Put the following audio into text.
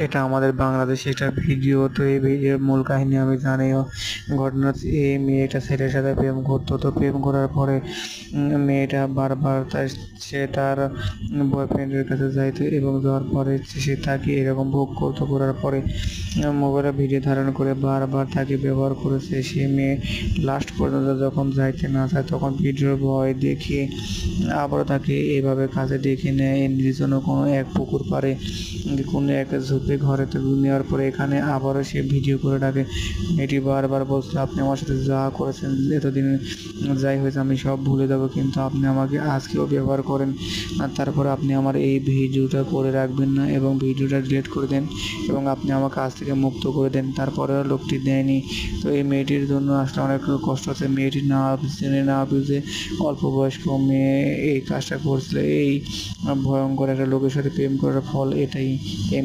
এটা আমাদের বাংলাদেশে একটা ভিডিও। তো এই ভিডিওর মূল কাহিনী আমি জানিও। ঘটনা হচ্ছে এই মেয়েটা ছেলের সাথে প্রেম করতো। তো প্রেম করার পরে মেয়েটা বারবার সে তার বয়ফ্রেন্ডের কাছে যাইতো এবং যাওয়ার পরে সে তাকে এরকম ভোগ করতো। করার পরে মোবাইলে ভিডিও ধারণ করে বারবার তাকে ব্যবহার করেছে। সে মেয়ে লাস্ট পর্যন্ত যখন যাইতে না চায় তখন ভিডিওর ভয় দেখিয়ে আবারও তাকে এভাবে কাছে ডেকে নেয় নির্জন কোনো এক পুকুর পাড়ে কোনো এক ঝোপে ঘরে নেওয়ার পরে এখানে আবারও সে ভিডিও করে ডাকে। মেয়েটি বারবার বলছে, আপনি আমার সাথে যা করেছেন এতদিন যাই হয়েছে আমি সব ভুলে যাব, কিন্তু আপনি আমাকে আজকেও ব্যবহার করেন। আর তারপর আপনি আমার এই ভিডিওটা করে রাখবেন না এবং ভিডিওটা ডিলিট করে দেন এবং আপনি আমাকে আজ থেকে মুক্ত করে দেন। তারপরেও লোকটি দেয়নি। তো এই মেয়েটির জন্য আসলে অনেক কষ্ট হচ্ছে। মেয়েটি না জেনে না বুঝে অল্প বয়স্ক মেয়ে এই কাজটা করছিল। এই ভয়ঙ্কর একটা লোকের সাথে প্রেম করার ফল এটাই।